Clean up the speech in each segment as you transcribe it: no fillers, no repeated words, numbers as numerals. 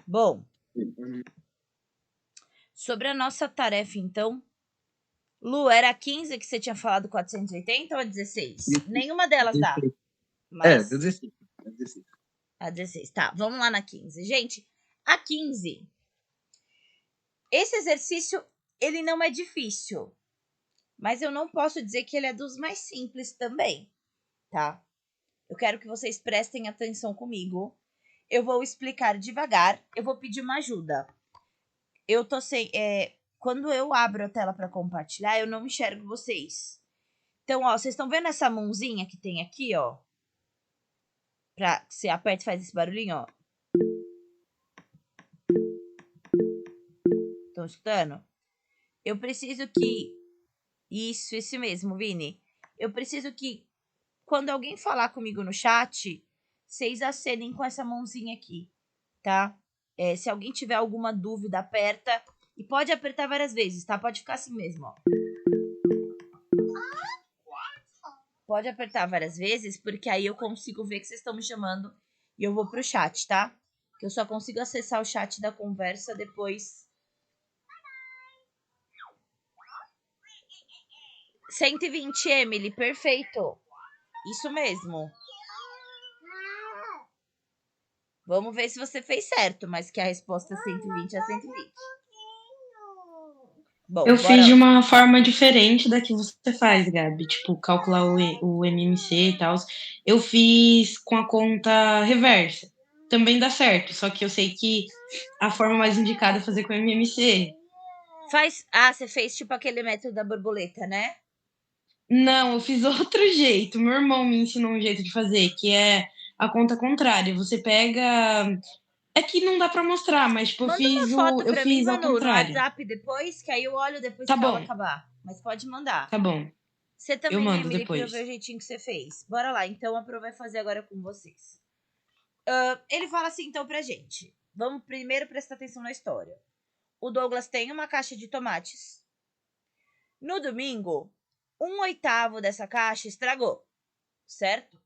Bom, sobre a nossa tarefa, então. Lu, era a 15 que você tinha falado 480 ou a 16? Nenhuma delas dá. Mas... deu 16. A 16, tá. Vamos lá na 15. Gente, a 15. Esse exercício, ele não é difícil. Mas eu não posso dizer que ele é dos mais simples também, tá? Eu quero que vocês prestem atenção comigo. Eu vou explicar devagar. Eu vou pedir uma ajuda. Eu tô sem... quando eu abro a tela para compartilhar, eu não enxergo vocês. Então, ó, vocês estão vendo essa mãozinha que tem aqui, ó? Pra você aperta e faz esse barulhinho, ó. Estão escutando? Eu preciso que... Isso, esse mesmo, Vini. Eu preciso que, quando alguém falar comigo no chat, vocês acenem com essa mãozinha aqui, tá? Se alguém tiver alguma dúvida, aperta. E pode apertar várias vezes, tá? Pode ficar assim mesmo, ó. Pode apertar várias vezes, porque aí eu consigo ver que vocês estão me chamando e eu vou pro chat, tá? Que eu só consigo acessar o chat da conversa depois. 120, Emily, perfeito. Isso mesmo. Vamos ver se você fez certo, mas que a resposta 120 é 120. Bom, eu bora fiz de lá. uma forma diferente da que você faz, Gabi. Tipo, calcular o MMC e tal. Eu fiz com a conta reversa. Também dá certo, só que eu sei que a forma mais indicada é fazer com o MMC. Você fez tipo aquele método da borboleta, né? Não, eu fiz outro jeito. Meu irmão me ensinou um jeito de fazer, que é a conta contrária. Você pega. É que não dá pra mostrar, mas tipo, Manda uma foto eu pra mim, fiz ao Manu, no contrário. WhatsApp depois, que aí eu olho depois Tá que a aula bom, acabar. Mas pode mandar. tá bom. Você Eu também, mando Emily, pra eu ver o depois. jeitinho que você fez. Bora lá, então a Pro vai fazer agora com vocês. Ele fala assim, então, pra gente. Vamos primeiro prestar atenção na história. O Douglas tem uma caixa de tomates. No domingo, 1/8 dessa caixa estragou, certo?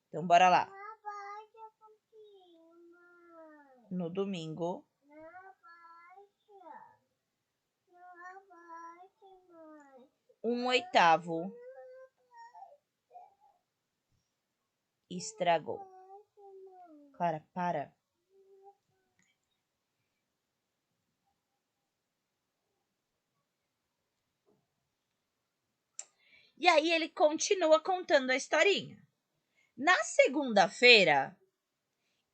Então, bora lá. No domingo, 1/8 estragou. Clara, para. E aí ele continua contando a historinha. Na segunda-feira,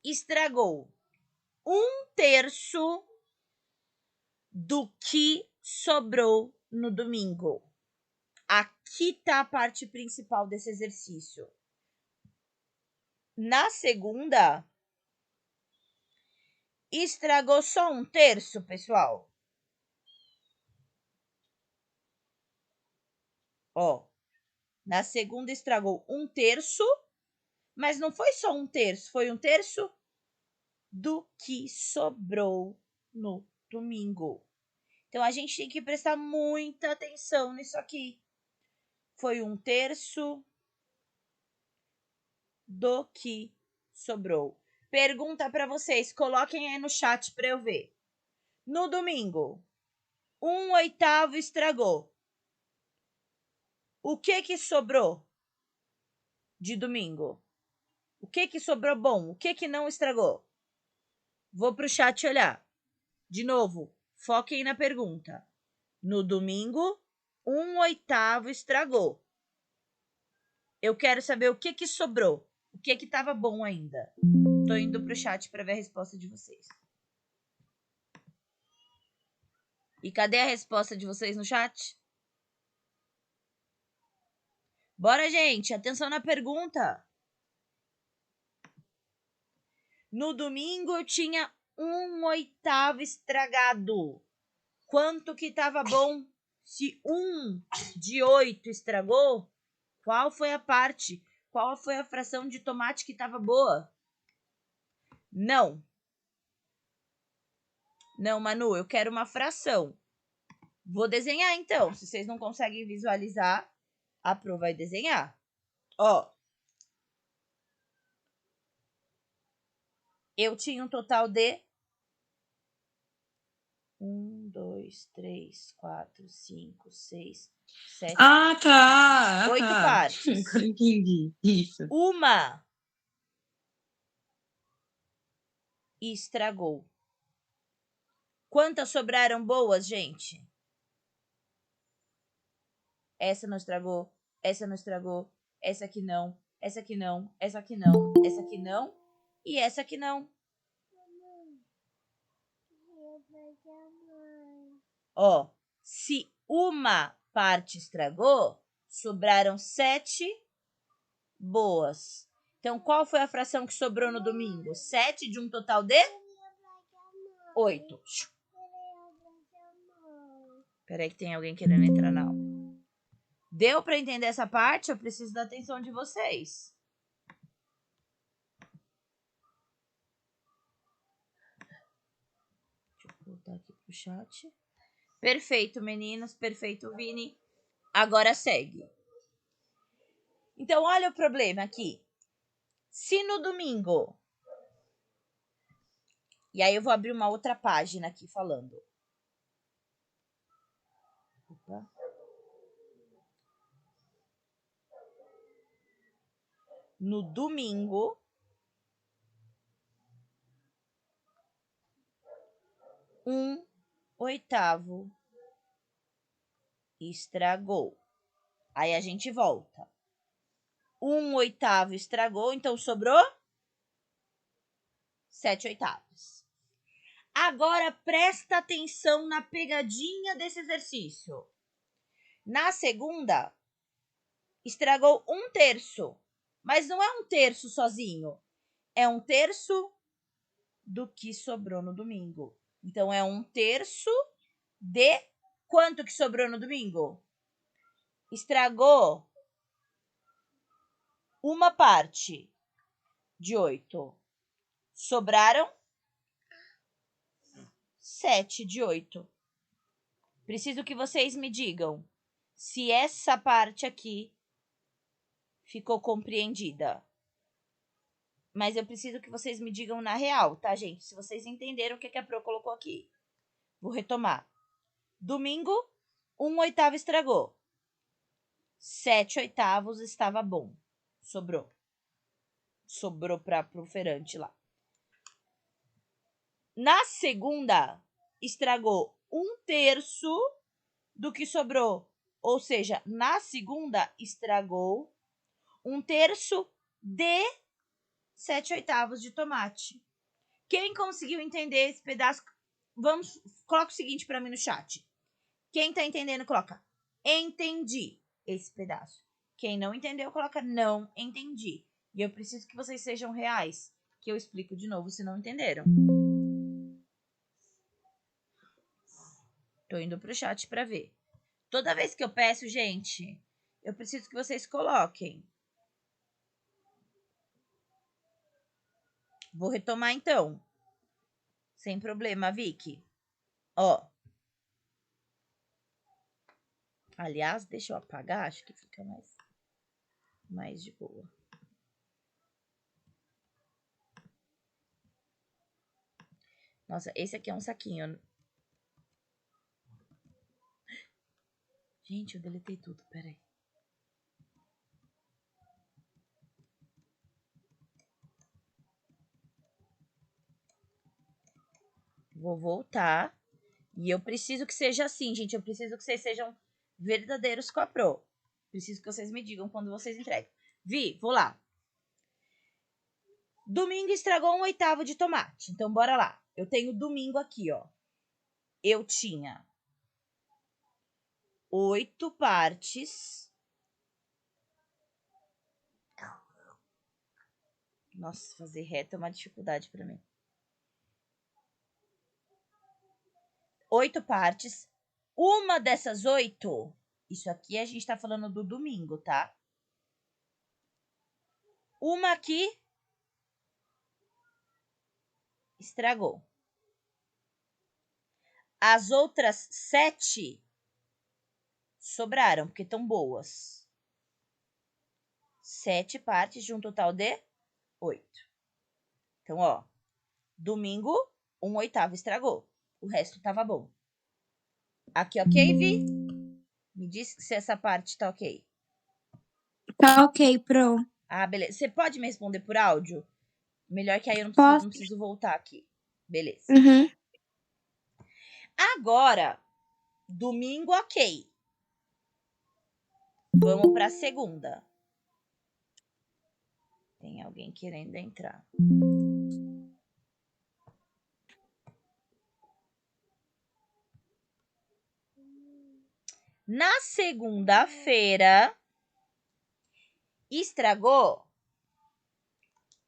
estragou 1/3 do que sobrou no domingo. Aqui tá a parte principal desse exercício. Na segunda, estragou só 1/3, pessoal. Ó, na segunda estragou 1/3, mas não foi só 1/3, foi 1/3 do que sobrou no domingo. Então a gente tem que prestar muita atenção nisso aqui. Foi 1/3 do que sobrou. Pergunta para vocês, coloquem aí no chat para eu ver. No domingo, 1/8 estragou. O que sobrou de domingo? O que sobrou bom? O que não estragou? Vou pro chat olhar. De novo, foquem na pergunta. No domingo, 1/8 estragou. Eu quero saber o que sobrou. O que estava bom ainda. Tô indo pro chat para ver a resposta de vocês. E cadê a resposta de vocês no chat? Bora, gente. Atenção na pergunta. No domingo eu tinha 1/8 estragado. Quanto que estava bom? Se 1 de 8 estragou, qual foi a parte? Qual foi a fração de tomate que estava boa? Não. Não, Manu, eu quero uma fração. Vou desenhar então. Se vocês não conseguem visualizar, a Pro vai desenhar. Ó. Eu tinha um total de 2, 3, 4, 5, 6, 7. Ah, tá. 8 partes. Agora entendi. Isso. Uma estragou. Quantas sobraram boas, gente? Essa não estragou, essa não estragou, essa aqui não, essa aqui não, essa aqui não, essa aqui não e essa aqui não. Ó, se uma parte estragou, sobraram 7 boas. Então, qual foi a fração que sobrou no domingo? 7 de um total de 8. Peraí que tem alguém querendo entrar na aula. Deu para entender essa parte? Eu preciso da atenção de vocês. Deixa eu voltar aqui pro chat. Perfeito, meninos. Perfeito, Vini. Agora segue. Então, olha o problema aqui. Se no domingo... E aí eu vou abrir uma outra página aqui falando. Opa. No domingo, 1/8 estragou. Aí a gente volta. 1/8 estragou, então sobrou 7/8. Agora presta atenção na pegadinha desse exercício. Na segunda, estragou 1/3. Mas não é 1/3 sozinho. É 1/3 do que sobrou no domingo. Então, é 1/3 de quanto que sobrou no domingo? Estragou uma parte de 8. Sobraram 7 de 8. Preciso que vocês me digam se essa parte aqui ficou compreendida. Mas eu preciso que vocês me digam na real, tá, gente? Se vocês entenderam o que a Pro colocou aqui. Vou retomar. Domingo, 1/8 estragou. 7/8 estava bom. Sobrou. Sobrou para pro feirante lá. Na segunda, estragou 1/3 do que sobrou. Ou seja, na segunda, estragou 1/3 de 7/8 de tomate. Quem conseguiu entender esse pedaço? Coloca o seguinte para mim no chat. Quem tá entendendo, coloca entendi esse pedaço. Quem não entendeu, coloca não entendi. E eu preciso que vocês sejam reais, que eu explico de novo se não entenderam. Tô indo pro chat para ver. Toda vez que eu peço, gente, eu preciso que vocês coloquem. Vou retomar então. Sem problema, Vicky. Ó. Aliás, deixa eu apagar, acho que fica mais de boa. Nossa, esse aqui é um saquinho. Gente, eu deletei tudo, peraí. Vou voltar. E eu preciso que seja assim, gente. Eu preciso que vocês sejam verdadeiros com a Pro. Preciso que vocês me digam quando vocês entregam. Vi, vou lá. Domingo estragou 1/8 de tomate. Então, bora lá. Eu tenho domingo aqui, ó. Eu tinha 8 partes. Nossa, fazer reto é uma dificuldade para mim. 8 partes. Uma dessas 8, isso aqui a gente tá falando do domingo, tá? Uma aqui estragou. As outras 7 sobraram, porque estão boas. 7 partes de um total de 8. Então, ó, domingo, 1/8 estragou. O resto tava bom. Aqui, ok, Vi? Me diz se essa parte tá ok. Tá ok, Pro. Ah, beleza. Você pode me responder por áudio? Melhor que aí eu não Posso? preciso voltar aqui. Beleza. Uhum. Agora, domingo, ok. Vamos pra segunda. Tem alguém querendo entrar. Na segunda-feira, estragou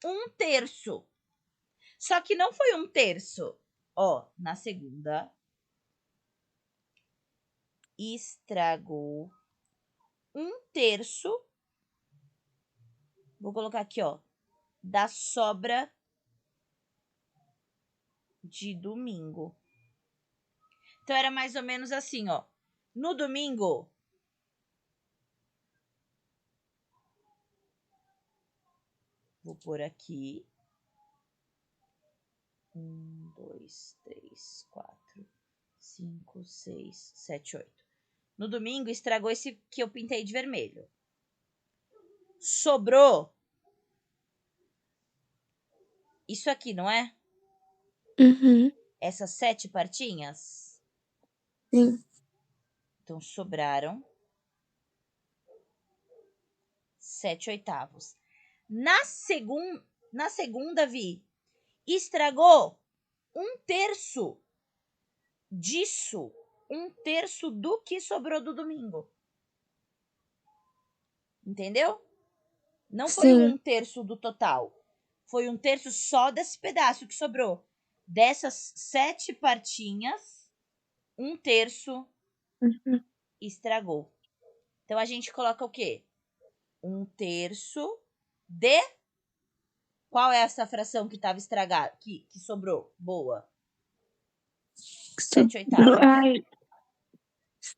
1/3. Só que não foi 1/3. Ó, na segunda, estragou 1/3. Vou colocar aqui, ó, da sobra de domingo. Então era mais ou menos assim, ó. No domingo, vou pôr aqui. 1, 2, 3, 4, 5, 6, 7, 8. No domingo, estragou esse que eu pintei de vermelho. Sobrou isso aqui, não é? Uhum. Essas 7 partinhas. Sim. Então, sobraram 7/8. Na segunda, Vi, estragou 1/3 disso. 1/3 do que sobrou do domingo. Entendeu? Não foi Sim. 1/3 do total. Foi 1/3 só desse pedaço que sobrou. Dessas 7 partinhas, 1/3 Uhum. estragou. Então a gente coloca o quê? 1/3 de. Qual é essa fração que estava estragada? Que sobrou? Boa. 7/8. Ai.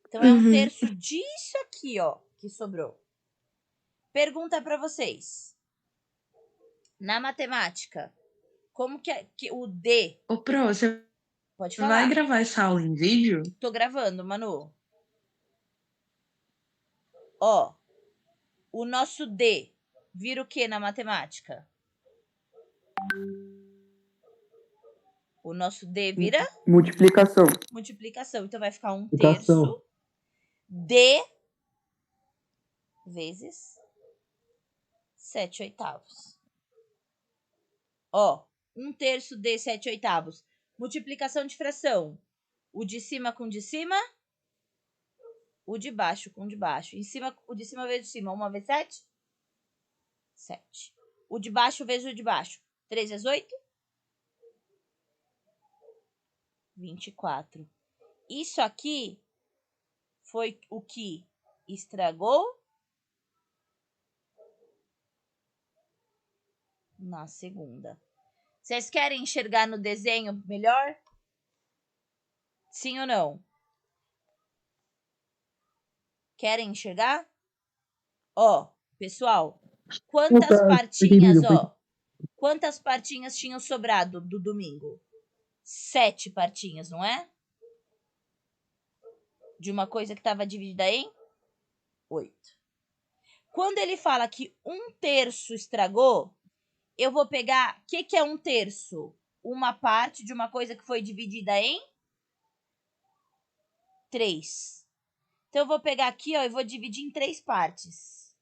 Então é Uhum. 1/3 disso aqui, ó, que sobrou. Pergunta para vocês. Na matemática, como que o D. Ô, Pro, você Pode vai falar. gravar essa aula em vídeo? Tô gravando, Manu. Ó, o nosso D vira o que na matemática? O nosso D vira Multiplicação. multiplicação. Então vai ficar 1/3 Multiplicação. D vezes 7/8. Ó, 1/3 D 7/8. Multiplicação de fração. O de cima com o de cima. O de baixo com o de baixo. Em cima, o de cima vezes o de cima. 1 vezes 7? 7. O de baixo vezes o de baixo. 3 vezes 8? 24. Isso aqui foi o que estragou na segunda. Vocês querem enxergar no desenho melhor? Sim ou não? Querem enxergar? Ó, pessoal, quantas partinhas, ó? Quantas partinhas tinham sobrado do domingo? 7 partinhas, não é? De uma coisa que estava dividida em 8. Quando ele fala que 1/3 estragou, eu vou pegar. O que é 1/3? Uma parte de uma coisa que foi dividida em 3. Então, eu vou pegar aqui, ó, e vou dividir em 3 partes.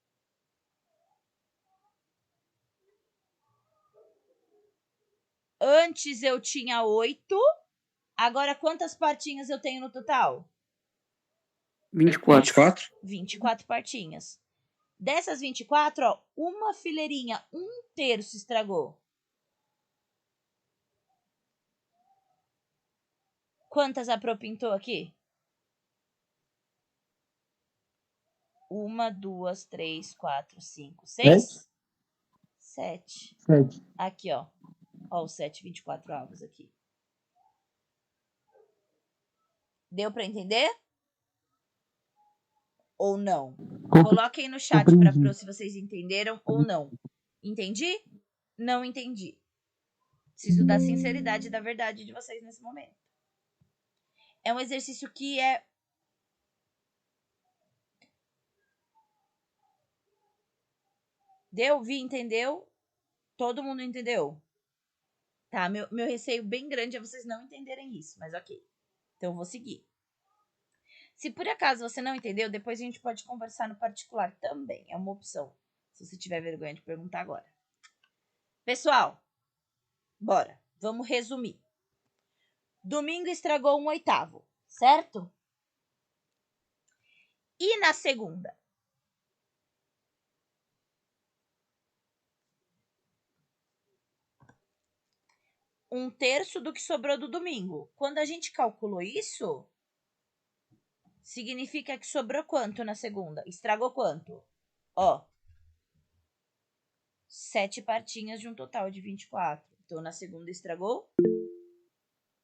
Antes eu tinha 8. Agora, quantas partinhas eu tenho no total? 24. 24 partinhas. Dessas 24, ó, uma fileirinha, 1/3 estragou. Quantas a Pro pintou aqui? 1, 2, 3, 4, 5, 6, 7. 7. Aqui, ó. Ó, os 7, 24 avos aqui. Deu para entender? Ou não? Coloquem no chat para Pro se vocês entenderam ou não. Entendi? Não entendi. Preciso da sinceridade e da verdade de vocês nesse momento. É um exercício que é Deu? Vi, entendeu? Todo mundo entendeu? Tá, meu receio bem grande é vocês não entenderem isso, mas ok. Então eu vou seguir. Se por acaso você não entendeu, depois a gente pode conversar no particular também. É uma opção. Se você tiver vergonha de perguntar agora. Pessoal, bora. Vamos resumir. Domingo estragou 1/8, certo? E na segunda? Um terço do que sobrou do domingo. Quando a gente calculou isso, significa que sobrou quanto na segunda? Estragou quanto? Ó, 7 partinhas de um total de 24. Então, na segunda estragou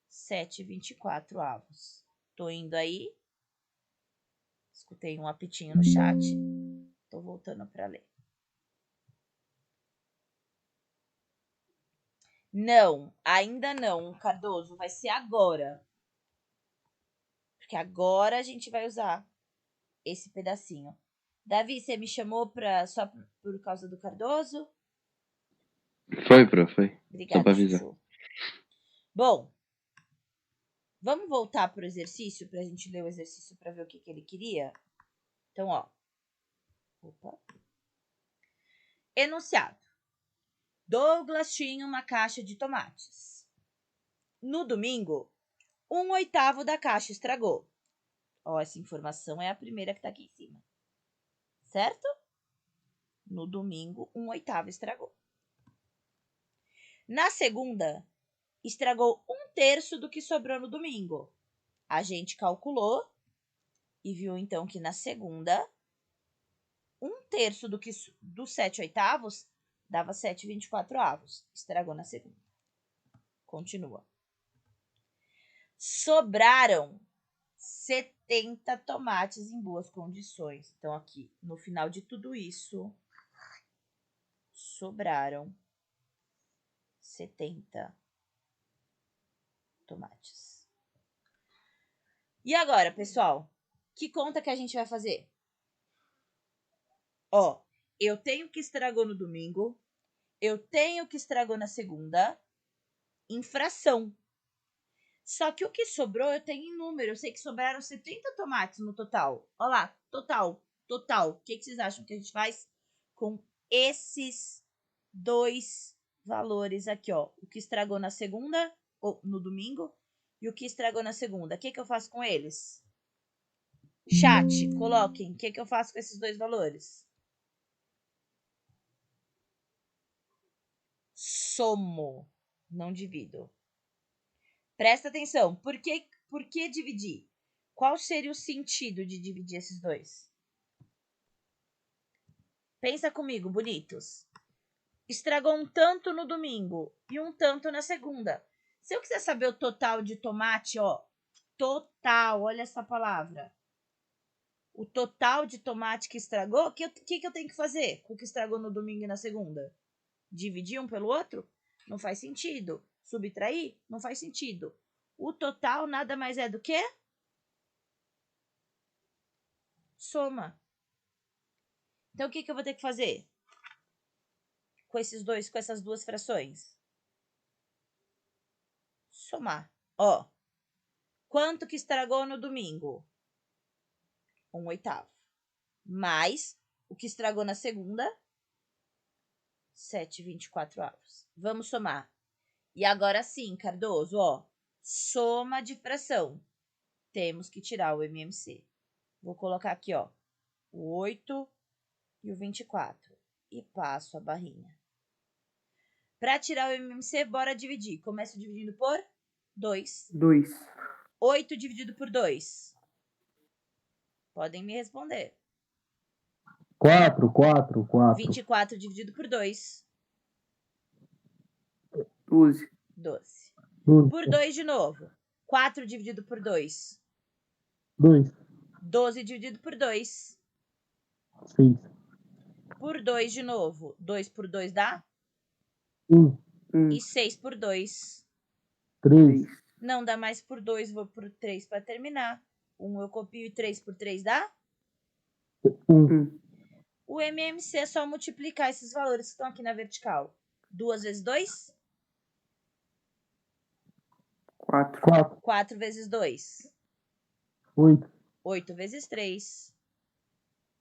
7/24. Tô indo aí. Escutei um apitinho no chat. Tô voltando para ler. Não, ainda não, Cardoso. Vai ser agora. Porque agora a gente vai usar esse pedacinho. Davi, você me chamou só por causa do Cardoso? Foi, prof, foi. Só Obrigada, pra avisar. Chuchu. Bom, vamos voltar pro exercício pra gente ler o exercício pra ver o que ele queria? Então, ó. Opa. Enunciado. Douglas tinha uma caixa de tomates. No domingo, 1/8 da caixa estragou. Ó, essa informação é a primeira que tá aqui em cima. Certo? No domingo, 1/8 estragou. Na segunda, estragou 1/3 do que sobrou no domingo. A gente calculou e viu então que na segunda, 1/3 dos 7/8 dava 7/24. Estragou na segunda. Continua. Sobraram 70 tomates em boas condições. Então, aqui, no final de tudo isso, sobraram 70 tomates. E agora, pessoal, que conta que a gente vai fazer? Ó, eu tenho que estragou no domingo, eu tenho que estragou na segunda, em fração. Só que o que sobrou eu tenho em número. Eu sei que sobraram 70 tomates no total. Olha lá, total. O que vocês acham que a gente faz com esses dois valores aqui, ó? O que estragou na segunda, ou no domingo, e o que estragou na segunda. O que eu faço com eles? Chat, coloquem. O que eu faço com esses dois valores? Somo, não divido. Presta atenção. Por que dividir? Qual seria o sentido de dividir esses dois? Pensa comigo, bonitos. Estragou um tanto no domingo e um tanto na segunda. Se eu quiser saber o total de tomate, ó, total, olha essa palavra. O total de tomate que estragou, o que eu tenho que fazer com o que estragou no domingo e na segunda? Dividir um pelo outro? Não faz sentido. Subtrair? Não faz sentido. O total nada mais é do que soma. Então, o que eu vou ter que fazer com essas duas frações? Somar. Ó, quanto que estragou no domingo? 1/8. Mais o que estragou na segunda? 7/24. Vamos somar. E agora sim, Cardoso, ó, soma de fração. Temos que tirar o MMC. Vou colocar aqui, ó, o 8 e o 24. E passo a barrinha. Para tirar o MMC, bora dividir. Começo dividindo por 2. 2. 8 dividido por 2. Podem me responder. 4. 24 dividido por 2. 12. 12. Por 2 de novo. 4 dividido por 2. 2. 12 dividido por 2. 6. Por 2 de novo. 2 por 2 dá? 1. E 6 por 2. 3. Não dá mais por 2, vou por 3 para terminar. 1 eu copio e 3 por 3 dá? 1. O MMC é só multiplicar esses valores que estão aqui na vertical. 2 vezes 2? 4. 4, 4 vezes 2? 8, 8 vezes 3?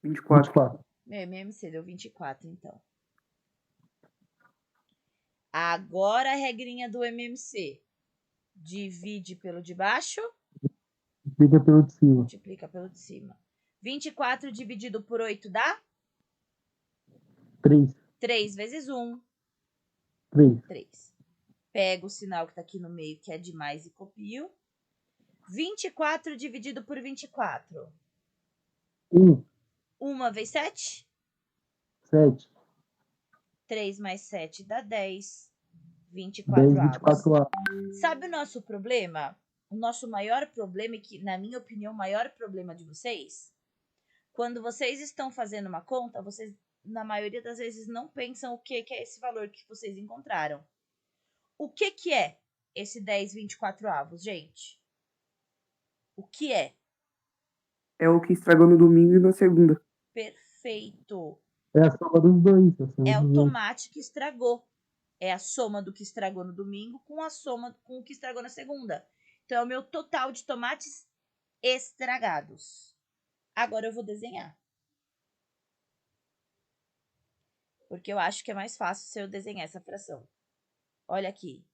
24. 24. Meu MMC deu 24, então. Agora a regrinha do MMC. Divide pelo de baixo, Fica pelo de cima. multiplica pelo de cima. 24 dividido por 8 dá? 3, 3 vezes 1, 3. 3. Pego o sinal que está aqui no meio, que é de mais, e copio. 24 dividido por 24. 1, 1 vezes 7? 7, 3 mais 7 dá 10. 10, 24 avos. 24 A. Sabe o nosso problema? O nosso maior problema, e que, na minha opinião, o maior problema de vocês, quando vocês estão fazendo uma conta, vocês, na maioria das vezes, não pensam o que é esse valor que vocês encontraram. O que é esse 10, 24 avos, gente? O que é? É o que estragou no domingo e na segunda. Perfeito. É a soma dos dois. É o tomate que estragou. É a soma do que estragou no domingo com a soma com o que estragou na segunda. Então, é o meu total de tomates estragados. Agora eu vou desenhar. Porque eu acho que é mais fácil se eu desenhar essa fração. Olha aqui.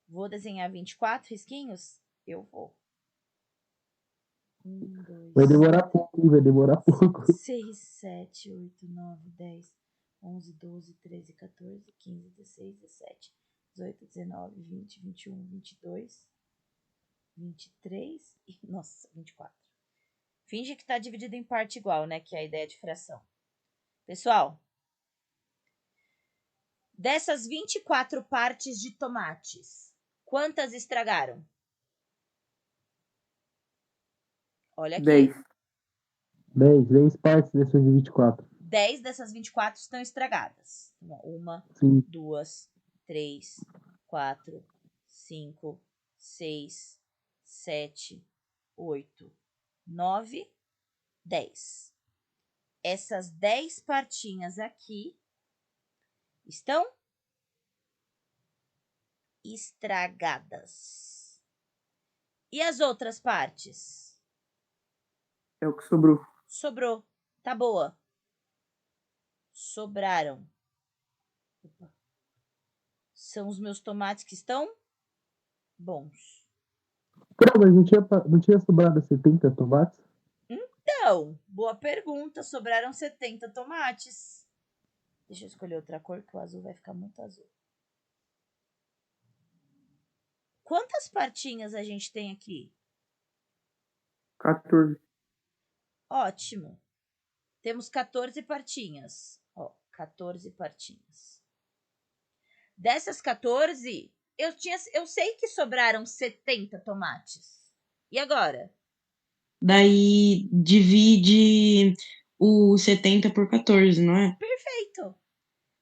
Vou desenhar 24 risquinhos? Eu vou. 1, 2, Vai demorar pouco, hein? Vai demorar pouco. 6, 7, 8, 9, 10, 11, 12, 13, 14, 15, 16, 17, 18, 19, 20, 21, 22, 23 e, nossa, 24. Finge que está dividido em parte igual, né? Que é a ideia de fração. Pessoal, dessas 24 partes de tomates, quantas estragaram? Olha aqui. 10. 10 partes dessas de 24. 10 dessas 24 estão estragadas. 1, Sim. 2, 3, 4, 5, 6, 7, 8, 9, 10. Essas 10 partinhas aqui estão estragadas. E as outras partes? É o que sobrou. Sobrou. Tá boa. Sobraram. Opa. São os meus tomates que estão bons. Pô, mas não tinha sobrado 70 tomates? Então, boa pergunta. Sobraram 70 tomates. Deixa eu escolher outra cor, que o azul vai ficar muito azul. Quantas partinhas a gente tem aqui? 14. Ótimo. Temos 14 partinhas. Ó, 14 partinhas. Dessas 14, eu sei que sobraram 70 tomates. E agora? Daí divide o 70 por 14, não é? Perfeito.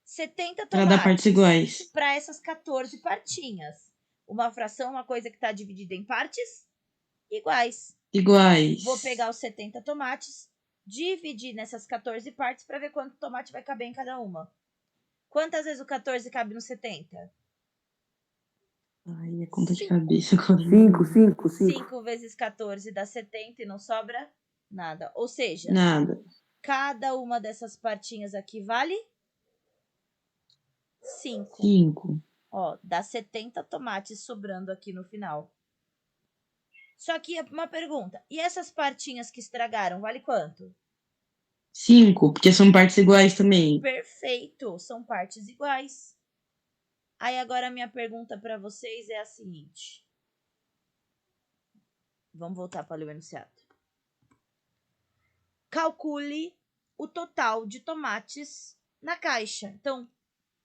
70 Pra dar partes tomates iguais. para essas 14 partinhas. Uma fração é uma coisa que está dividida em partes iguais. Iguais. Vou pegar os 70 tomates, dividir nessas 14 partes para ver quanto tomate vai caber em cada uma. Quantas vezes o 14 cabe no 70? Ai, é conta de Sim. cabeça agora. 5. 5 vezes 14 dá 70 e não sobra nada. Ou seja, Nada. cada uma dessas partinhas aqui vale 5. 5. Ó, dá 70 tomates sobrando aqui no final. Só que uma pergunta. E essas partinhas que estragaram, vale quanto? 5, porque são partes iguais também. Perfeito, são partes iguais. Aí agora a minha pergunta para vocês é a seguinte. Vamos voltar para o enunciado. Calcule o total de tomates na caixa. Então,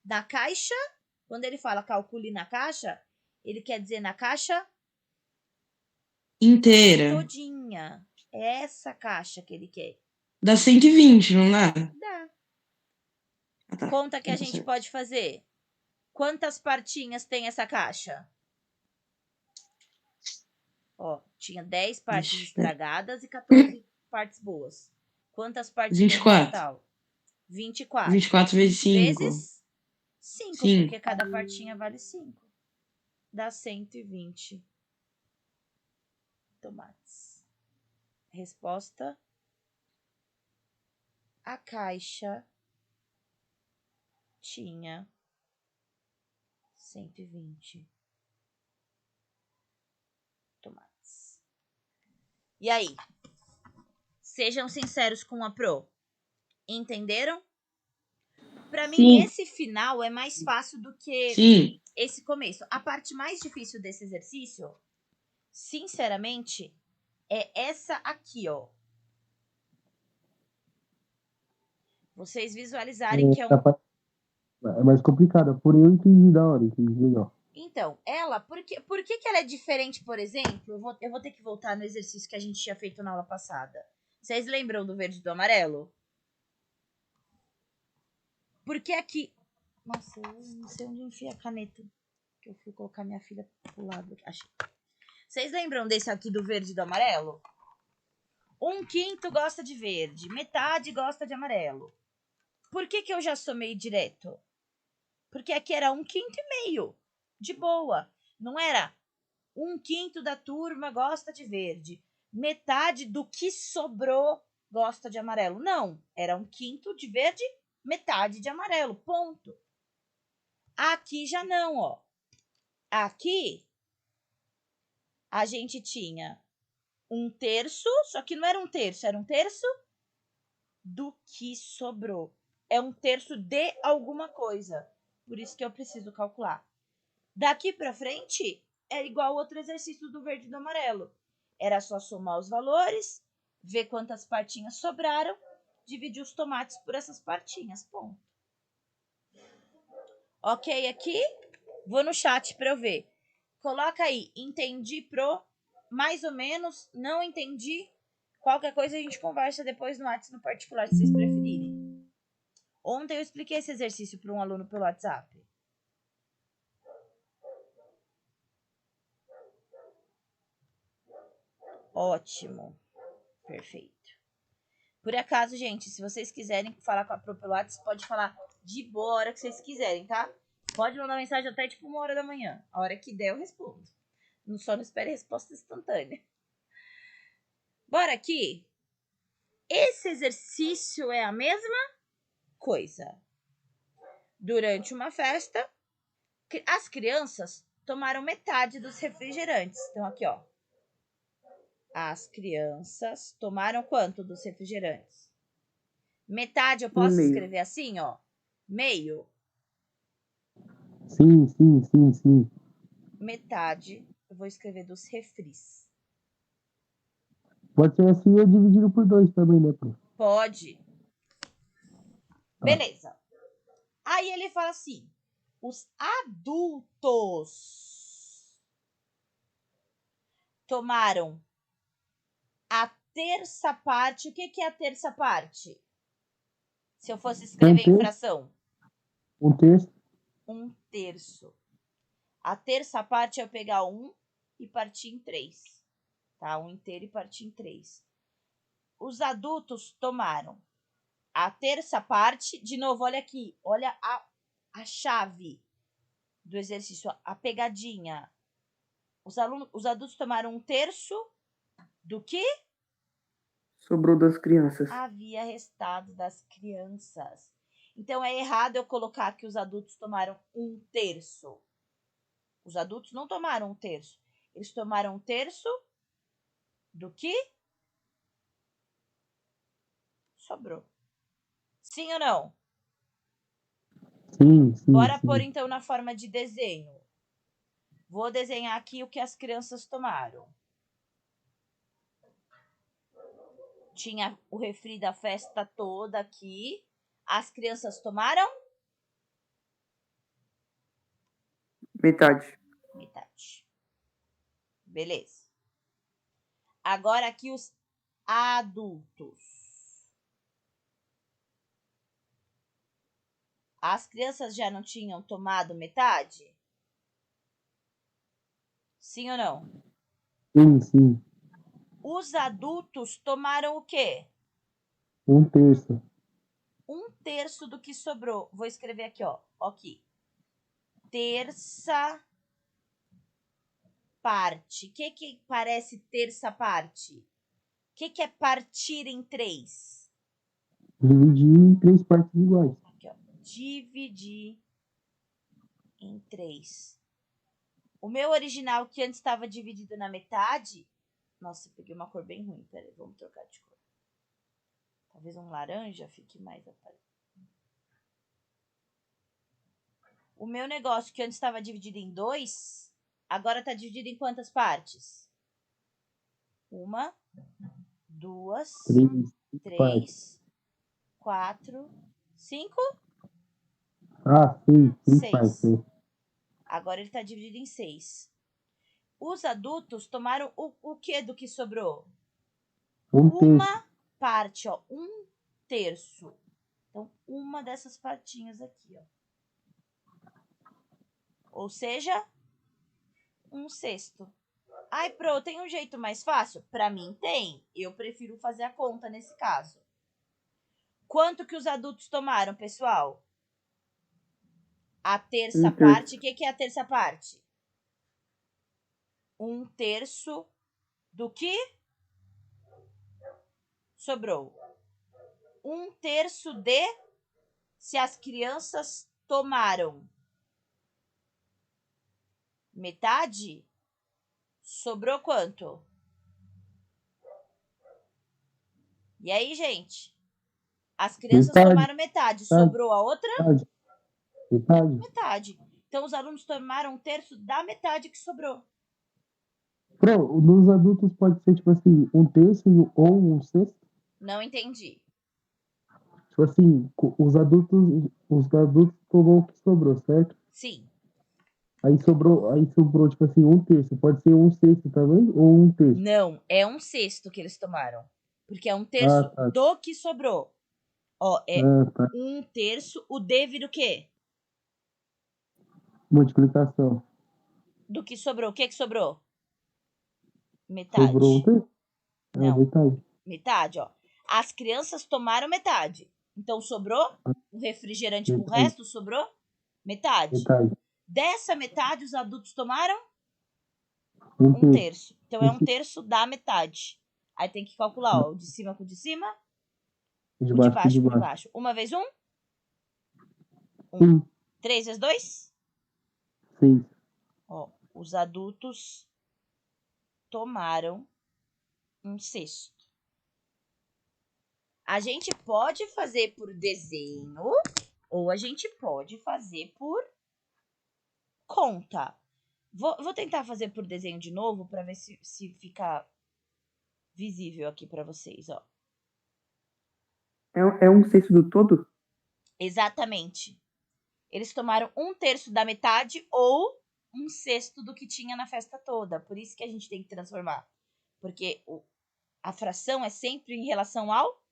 da caixa, quando ele fala calcule na caixa, ele quer dizer na caixa Inteira. todinha. É essa caixa que ele quer. Dá 120, não dá? Dá. Ah, tá. Conta que a Tá gente certo. pode fazer. Quantas partinhas tem essa caixa? Ó, tinha 10 partes Ixi, estragadas e 14 partes boas. Quantas partinhas 24. no total? 24. 24 vezes 5. Vezes 5, Sim. porque cada partinha vale 5. Dá 120 tomates. Resposta: a caixa tinha 120 tomates. E aí? Sejam sinceros com a Pro. Entenderam? Pra mim, Sim. esse final é mais fácil do que Sim. esse começo. A parte mais difícil desse exercício, sinceramente, é essa aqui, ó. Vocês vizualizarem que é um... É mais complicada, porém eu entendi da hora, entendi legal. Então, ela, por que ela é diferente, por exemplo? Eu vou ter que voltar no exercício que a gente tinha feito na aula passada. Vocês lembram do verde e do amarelo? Porque aqui... Nossa, eu não sei onde enfia a caneta. Que eu fui colocar minha filha pro lado. Achei. Vocês lembram desse aqui do verde e do amarelo? 1/5 gosta de verde, metade gosta de amarelo. Por que eu já somei direto? Porque aqui era 1/5 e meio. De boa. Não era 1/5 da turma gosta de verde. Metade do que sobrou gosta de amarelo. Não. Era 1/5 de verde, metade de amarelo. Ponto. Aqui já não, ó. Aqui a gente tinha 1/3, só que não era 1/3, era 1/3 do que sobrou. É 1/3 de alguma coisa. Por isso que eu preciso calcular. Daqui pra frente, é igual ao outro exercício do verde e do amarelo. Era só somar os valores, ver quantas partinhas sobraram, dividir os tomates por essas partinhas. Ponto. Ok aqui? Vou no chat pra eu ver. Coloca aí, entendi pro, mais ou menos, não entendi. Qualquer coisa a gente conversa depois no WhatsApp no particular, se vocês preferirem. Ontem eu expliquei esse exercício para um aluno pelo WhatsApp. Ótimo. Perfeito. Por acaso, gente, se vocês quiserem falar com a Pro pelo WhatsApp, pode falar de boa a hora que vocês quiserem, tá? Pode mandar mensagem até tipo 1h da manhã. A hora que der, eu respondo. Só não espere resposta instantânea. Bora aqui. Esse exercício é a mesma coisa. Durante uma festa, as crianças tomaram metade dos refrigerantes. Então, aqui, ó. As crianças tomaram quanto dos refrigerantes? Metade eu posso Meio. escrever assim, ó. Meio. Sim. Metade eu vou escrever dos refris. Pode ser assim ou dividido por 2 também, né, Pro? Pode. Beleza. Aí ele fala assim: os adultos tomaram a terça parte. O que é a terça parte? Se eu fosse escrever em fração. 1/3. 1/3. A terça parte é eu pegar 1 e partir em 3. Tá? 1 inteiro e partir em 3. Os adultos tomaram a terça parte. De novo, olha aqui. Olha a chave do exercício. A pegadinha. Os adultos tomaram 1/3 do que Sobrou das crianças. havia restado das crianças. Então, é errado eu colocar que os adultos tomaram 1/3. Os adultos não tomaram 1/3. Eles tomaram 1/3 do que sobrou. Sim ou não? Sim. Bora pôr, então, na forma de desenho. Vou desenhar aqui o que as crianças tomaram. Tinha o refri da festa toda aqui. As crianças tomaram? Metade. Beleza. Agora aqui os adultos. As crianças já não tinham tomado metade? Sim ou não? Sim. Os adultos tomaram o quê? Um terço. 1/3 do que sobrou. Vou escrever aqui, ó. Aqui. Terça parte. O que parece terça parte? O que é partir em 3? Dividir em 3 partes iguais. Aqui, ó. Dividir em 3. O meu original, que antes estava dividido na metade... Nossa, peguei uma cor bem ruim. Peraí, vamos trocar de cor. Talvez um laranja fique mais aparente. O meu negócio, que antes estava dividido em 2, agora está dividido em quantas partes? 1, 2, 3, 4, 5, Ah, 6 partes. 6. Agora ele está dividido em 6. Os adultos tomaram o que do que sobrou? Um terço. Uma parte, ó. 1/3. Então, uma dessas partinhas aqui, ó. Ou seja, 1/6. Ai, Pro, tem um jeito mais fácil? Pra mim tem. Eu prefiro fazer a conta nesse caso. Quanto que os adultos tomaram, pessoal? A terça parte. O que é a terça parte? 1/3 do que sobrou. 1/3 de... Se as crianças tomaram metade, sobrou quanto? E aí, gente? As crianças tomaram metade. Sobrou a outra? Metade. Então, os alunos tomaram 1/3 da metade que sobrou. Pro, nos adultos pode ser, tipo assim, 1/3 ou 1/6? Não entendi. Tipo assim, os adultos tomou o que sobrou, certo? Sim. Aí sobrou, tipo assim, 1/3. Pode ser 1/6 também ou 1/3? Não, é 1/6 que eles tomaram. Porque é 1/3 tá. do que sobrou. Ó, é Tá. 1/3. O D vira o quê? Multiplicação. Do que sobrou. O que sobrou? Metade. Sobrou 1/3? Não. Metade. Metade, ó. As crianças tomaram metade. Então, sobrou o refrigerante com o Metade. resto, sobrou metade. Metade. Dessa metade, os adultos tomaram 1/3. 1/3. Então, é 1/3 da metade. Aí tem que calcular, ó. O de cima com o de cima. De O de baixo com baixo de com o de baixo. baixo. 1 vezes 1? 1. 3 vezes 2? 6. Ó, os adultos tomaram 1/6. A gente pode fazer por desenho ou a gente pode fazer por conta. Vou tentar fazer por desenho de novo para ver se fica visível aqui para vocês, ó. É 1/6 do todo? Exatamente. Eles tomaram 1/3 da metade ou 1/6 do que tinha na festa toda. Por isso que a gente tem que transformar. Porque a fração é sempre em relação ao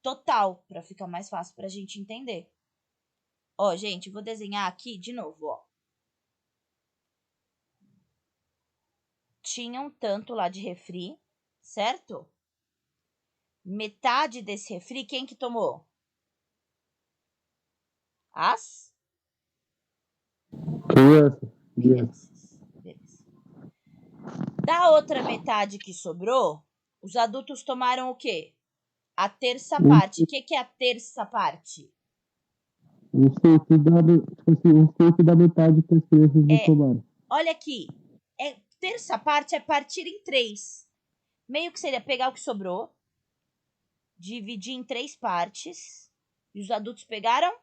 total, para ficar mais fácil para a gente entender. Ó, gente, vou desenhar aqui de novo, ó. Tinha um tanto lá de refri, certo? Metade desse refri, quem que tomou? As crianças. Beleza. Da outra metade que sobrou, os adultos tomaram o quê? A terça parte. O que é a terça parte? 1/6 da metade que as crianças não tomaram. Olha aqui. Terça parte é partir em 3. Meio que seria pegar o que sobrou, dividir em 3 partes, e os adultos pegaram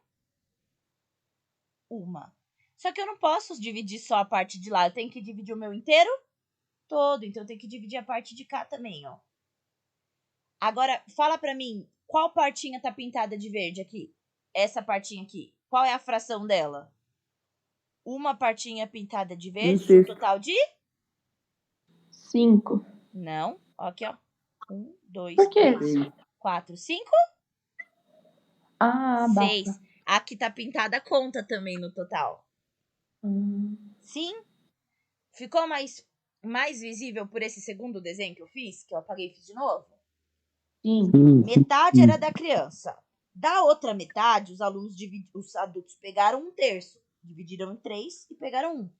uma. Só que eu não posso dividir só a parte de lá, eu tenho que dividir o meu inteiro todo, então eu tenho que dividir a parte de cá também, ó. Agora, fala pra mim, qual partinha tá pintada de verde aqui? Essa partinha aqui. Qual é a fração dela? Uma partinha pintada de verde, de um total de 5. Não. Ó, aqui, ó. 1, 2, Por quê? 3, 4, 5, Ah, 6. basta. Aqui tá pintada a conta também no total. Sim? Ficou mais visível por esse segundo desenho que eu fiz? Que eu apaguei e fiz de novo? Sim. Metade era da criança. Da outra metade, os adultos pegaram 1/3, dividiram em 3 e pegaram 1.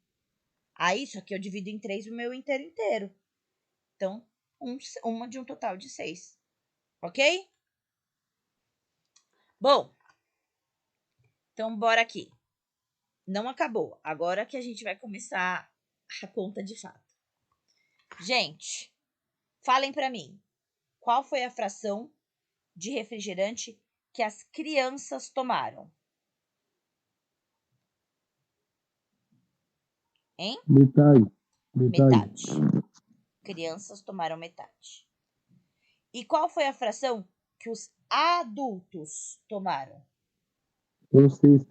Aí, isso aqui eu divido em 3 o meu inteiro. Então, uma de um total de 6. Ok? Bom, então bora aqui. Não acabou. Agora que a gente vai começar a conta de fato. Gente, falem pra mim. Qual foi a fração de refrigerante que as crianças tomaram? Hein? Metade. Metade. Crianças tomaram metade. E qual foi a fração que os adultos tomaram? 1/6.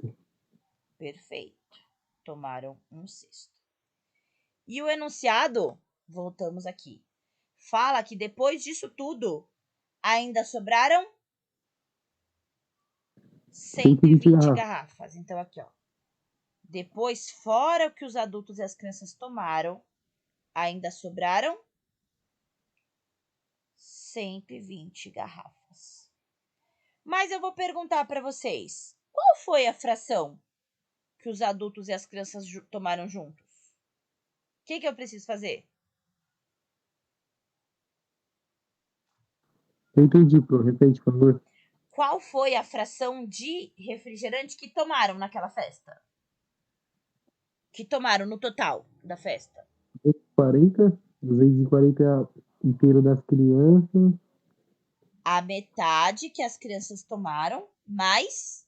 Perfeito. Tomaram 1/6. E o enunciado, voltamos aqui, fala que depois disso tudo, ainda sobraram 120 garrafas. Então, aqui, ó. Depois, fora o que os adultos e as crianças tomaram, ainda sobraram 120 garrafas. Mas eu vou perguntar para vocês, qual foi a fração que os adultos e as crianças tomaram juntos? O que eu preciso fazer? Eu entendi, Pro. Repete, por favor. Qual foi a fração de refrigerante que tomaram naquela festa? Que tomaram no total da festa? 40, 240 inteiro das crianças. A metade que as crianças tomaram, mais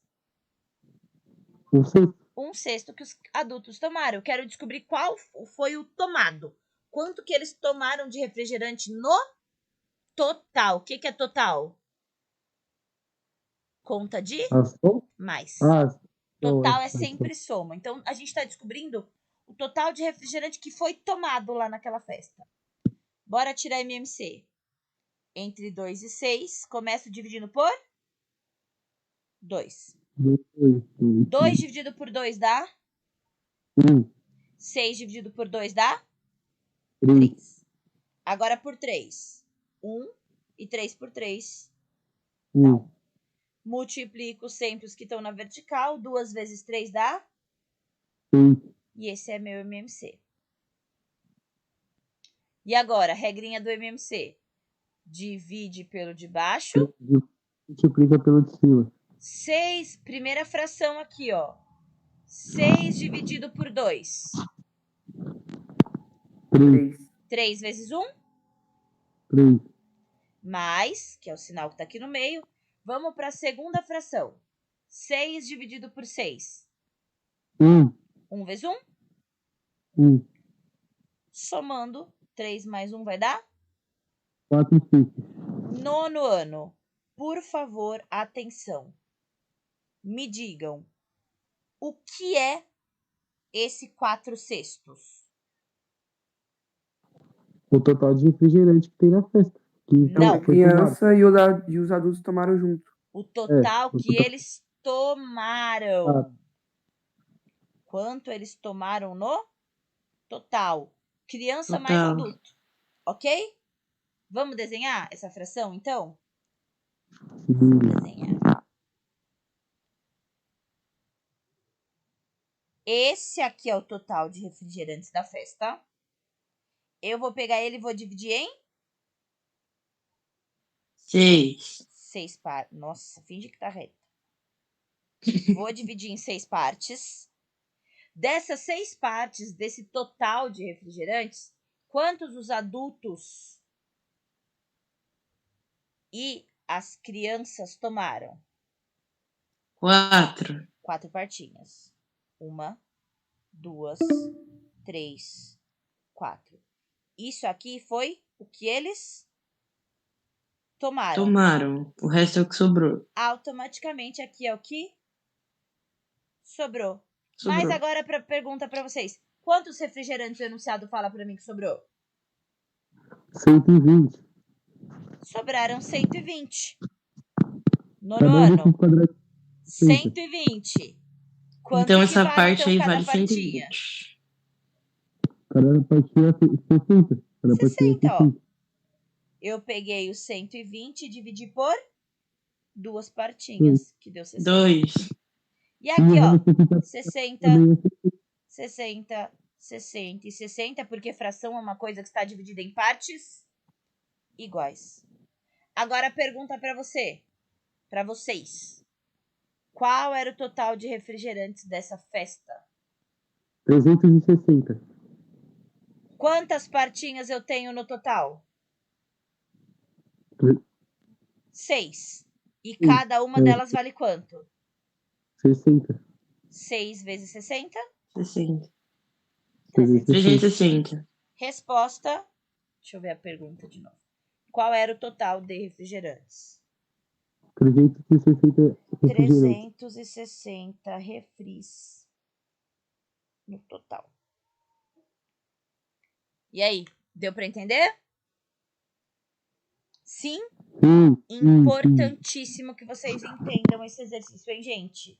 1/6. 1/6 que os adultos tomaram. Eu quero descobrir qual foi o tomado. Quanto que eles tomaram de refrigerante no total? O que é total? Conta de mais. Total é sempre soma. Então, a gente está descobrindo o total de refrigerante que foi tomado lá naquela festa. Bora tirar MMC. Entre 2 e 6, começo dividindo por 2. 2 dividido por 2 dá? 6 dividido por 2 dá? 3. Agora por 3. 1 e 3 por 3. Não. Multiplico sempre os que estão na vertical. 2 vezes 3 dá? E esse é meu MMC. E agora, regrinha do MMC. Divide pelo de baixo. Multiplica pelo de cima. 6, primeira fração aqui, ó. 6 dividido por 2. 3. 3 vezes 1. 3. Mais, que é o sinal que tá aqui no meio. Vamos para a segunda fração. 6 dividido por 6. 1 vezes 1. Somando, 3 mais 1 vai dar? 4 e 5. Nono ano. Por favor, atenção. Me digam, o que é esse 4/6? O total de refrigerante que tem na festa. Que Não. A criança e os adultos tomaram junto. O total que eles tomaram. Quanto eles tomaram no total? Criança mais adulto. Ok? Vamos desenhar essa fração, então? Vamos desenhar. Esse aqui é o total de refrigerantes da festa. Eu vou pegar ele e vou dividir em 6 partes. Nossa, finge que tá reto. Vou dividir em 6 partes. Dessas 6 partes, desse total de refrigerantes, quantos os adultos e as crianças tomaram? 4. 4 partinhas. 1, 2, 3, 4. Isso aqui foi o que eles tomaram. O resto é o que sobrou. Automaticamente aqui é o que sobrou. Mas agora pergunta para vocês. Quantos refrigerantes o enunciado fala para mim que sobrou? 120. Sobraram 120. Nono ano. 120. Quanto então essa vale, parte então, aí cada vale partinha? 120. Cada partinha é 60. Cada partinha é 60, ó. Eu peguei o 120 e dividi por 2 partinhas, que deu 60. 2. E aqui, ó, você fica 60, também 60, 60 e 60, porque fração é uma coisa que está dividida em partes iguais. Agora a pergunta para vocês. Qual era o total de refrigerantes dessa festa? 360. Quantas partinhas eu tenho no total? 6. E cada uma delas vale quanto? 60. 6 vezes 60? 60. 360. 360. Resposta. Deixa eu ver a pergunta de novo. Qual era o total de refrigerantes? 360 refrigerantes. 360 refris no total. E aí, deu para entender? Sim? Importantíssimo que vocês entendam esse exercício, hein, gente?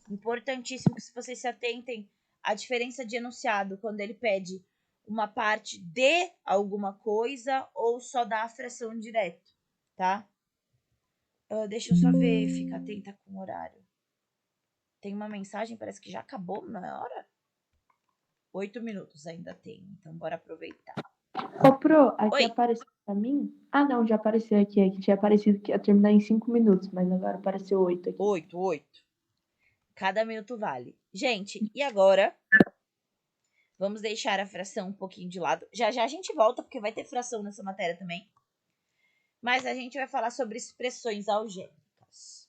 Importantíssimo que vocês se atentem à diferença de enunciado quando ele pede uma parte de alguma coisa ou só dá a fração direto, tá? Deixa eu só ver, fica atenta com o horário. Tem uma mensagem, parece que já acabou na hora. 8 minutos ainda tem, então bora aproveitar. Ô, Pro, aqui Oi. apareceu pra mim? Ah, não, já apareceu aqui. Aqui tinha aparecido que ia terminar em 5 minutos, mas agora apareceu 8 aqui. 8. Cada minuto vale. Gente, e agora? Vamos deixar a fração um pouquinho de lado. Já já a gente volta, porque vai ter fração nessa matéria também. Mas a gente vai falar sobre expressões algébricas.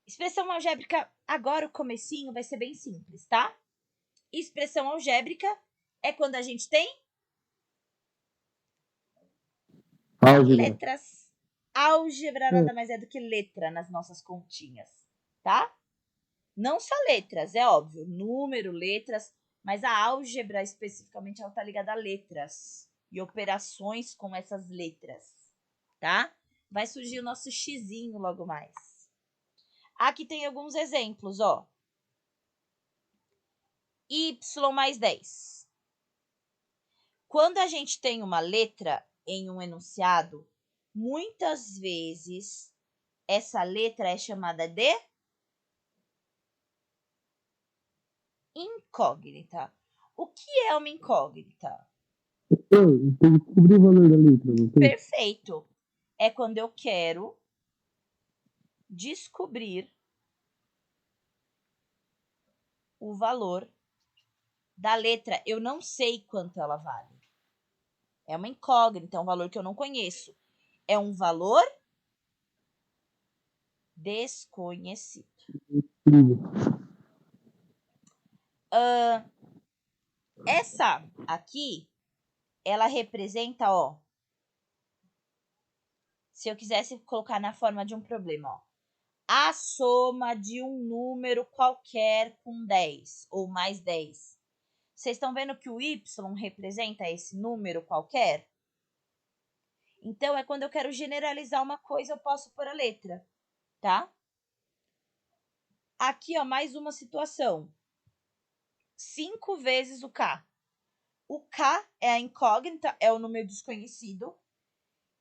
Expressão algébrica, agora o comecinho vai ser bem simples, tá? Expressão algébrica é quando a gente tem Álgebra. letras. Álgebra nada mais é do que letra nas nossas continhas, tá? Não só letras, é óbvio, número, letras, mas a álgebra especificamente ela tá ligada a letras e operações com essas letras, tá? Vai surgir o nosso xizinho logo mais. Aqui tem alguns exemplos, ó. Y mais 10. Quando a gente tem uma letra em um enunciado, muitas vezes essa letra é chamada de incógnita. O que é uma incógnita? Tem que descobrir o valor da letra, não tem? Perfeito. É quando eu quero descobrir o valor da letra. Eu não sei quanto ela vale. É uma incógnita, é um valor que eu não conheço. É um valor desconhecido. Incrível. Essa aqui, ela representa, ó. Se eu quisesse colocar na forma de um problema, ó. A soma de um número qualquer com 10 ou mais 10. Vocês estão vendo que o Y representa esse número qualquer? Então, é quando eu quero generalizar uma coisa, eu posso pôr a letra, tá? Aqui, ó, mais uma situação. 5 vezes o K. O K é a incógnita, é o número desconhecido.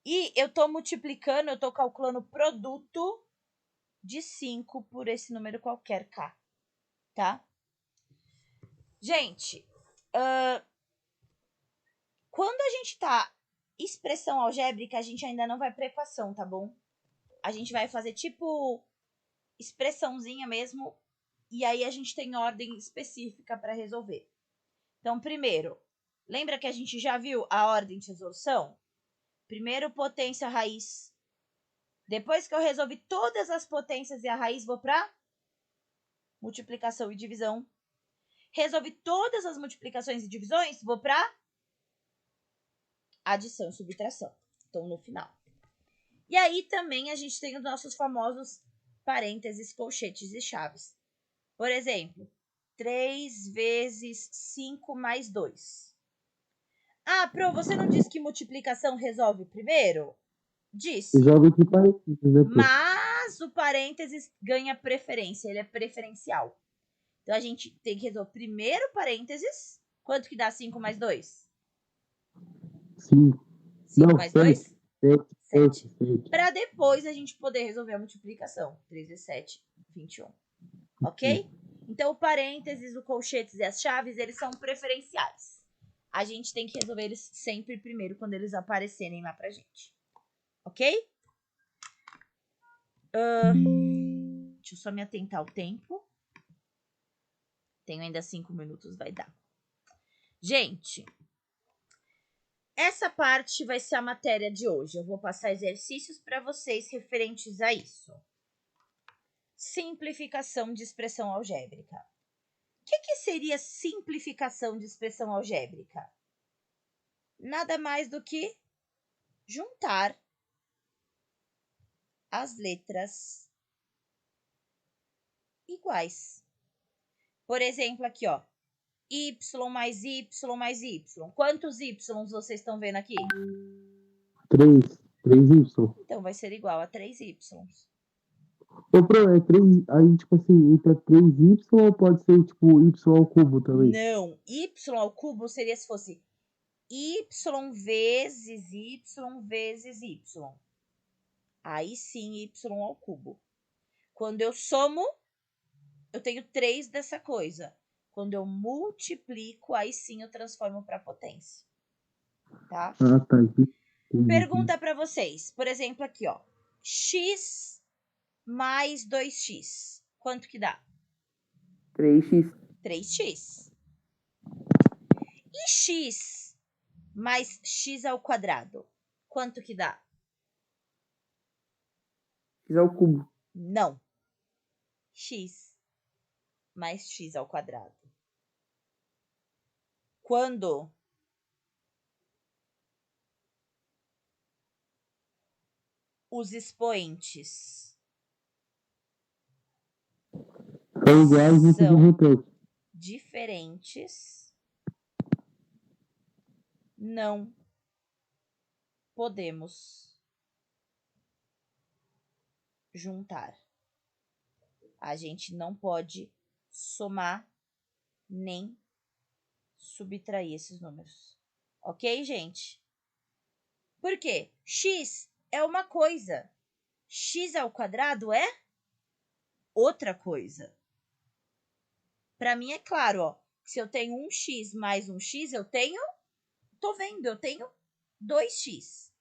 E eu tô multiplicando, eu tô calculando o produto de 5 por esse número qualquer K, tá? Gente, quando a gente tá expressão algébrica, a gente ainda não vai pra equação, tá bom? A gente vai fazer tipo expressãozinha mesmo, e aí a gente tem ordem específica para resolver. Então, primeiro, lembra que a gente já viu a ordem de resolução? Primeiro, potência, raiz. Depois que eu resolvi todas as potências e a raiz, vou para multiplicação e divisão. Resolvi todas as multiplicações e divisões, vou para adição e subtração. Então, no final. E aí também a gente tem os nossos famosos parênteses, colchetes e chaves. Por exemplo, 3 vezes 5 mais 2. Ah, Pro, você não disse que multiplicação resolve primeiro? Disse. Joga aqui parênteses, né? Mas o parênteses ganha preferência, ele é preferencial. Então, a gente tem que resolver primeiro parênteses. Quanto que dá 5 mais 2? 5. 5 Não, mais peraí. 2? 7. Para depois a gente poder resolver a multiplicação. 3 vezes 7, 21. Ok? Então, o parênteses, o colchetes e as chaves, eles são preferenciais. A gente tem que resolver eles sempre primeiro quando eles aparecerem lá pra gente. Ok? Deixa eu só me atentar ao tempo. Tenho ainda 5 minutos, vai dar. Gente, essa parte vai ser a matéria de hoje. Eu vou passar exercícios para vocês referentes a isso. Simplificação de expressão algébrica. O que seria simplificação de expressão algébrica? Nada mais do que juntar as letras iguais. Por exemplo, aqui, ó. Y mais Y mais Y. Quantos Y vocês estão vendo aqui? 3Y. Então, vai ser igual a 3Y. Ô, Pro, é 3, aí, tipo assim, entra 3Y ou pode ser, tipo, Y ao cubo também? Não, Y ao cubo seria se fosse Y vezes Y vezes Y. Aí sim, Y ao cubo. Quando eu somo, eu tenho 3 dessa coisa. Quando eu multiplico, aí sim eu transformo para potência. Tá? Ah, tá. Entendi. Pergunta para vocês. Por exemplo, aqui, ó. X mais 2x. Quanto que dá? 3x. 3x. E x mais x ao quadrado? Quanto que dá? X ao cubo. Não. X mais x ao quadrado. Quando os expoentes São iguais, você são não repete. diferentes, não podemos juntar. A gente não pode somar nem subtrair esses números. Ok, gente? Por quê? X é uma coisa. X ao quadrado é outra coisa. Para mim é claro, ó. Se eu tenho 1x mais 1x, eu tenho... Tô vendo, eu tenho 2x.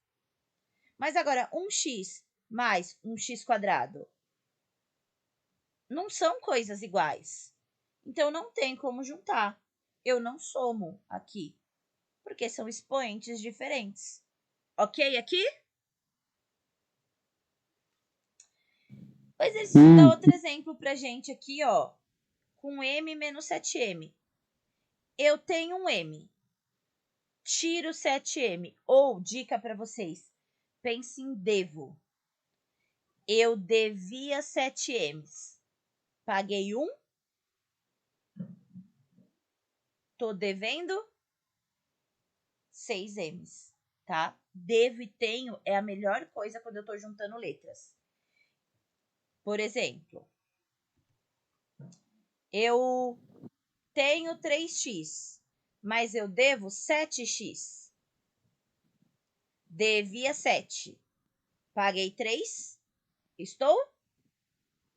Mas agora, 1x mais 1x quadrado não são coisas iguais. Então, não tem como juntar. Eu não somo aqui, porque são expoentes diferentes. Ok aqui? O exercício dá outro exemplo pra gente aqui, ó. Com m menos 7m. Eu tenho um m. Tiro 7m. Ou, dica para vocês, pense em devo. Eu devia 7m's. Paguei 1. Tô devendo 6m's, tá? Devo e tenho é a melhor coisa quando eu tô juntando letras. Por exemplo, eu tenho 3x, mas eu devo 7x. Devia 7. Paguei 3. Estou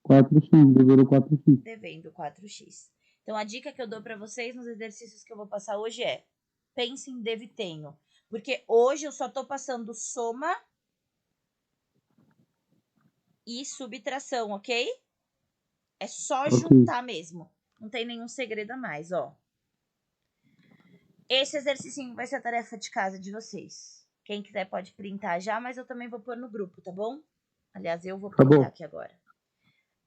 4x, devendo 4x. devendo 4x. Então, a dica que eu dou para vocês nos exercícios que eu vou passar hoje é: pense em devo e tenho. Porque hoje eu só tô passando soma e subtração, ok? É só juntar mesmo. Não tem nenhum segredo a mais, ó. Esse exercício vai ser a tarefa de casa de vocês. Quem quiser pode printar já, mas eu também vou pôr no grupo, tá bom? Aliás, eu vou printar aqui agora.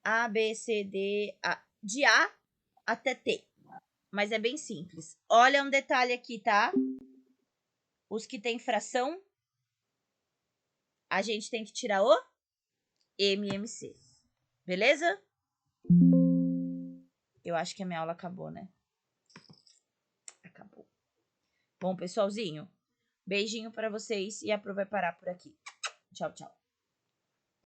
A, B, C, D, A. De A até T. Mas é bem simples. Olha um detalhe aqui, tá? Os que tem fração, a gente tem que tirar o MMC. Beleza? Eu acho que a minha aula acabou, né? Acabou. Bom, pessoalzinho, beijinho para vocês e a Pro vai parar por aqui. Tchau, tchau.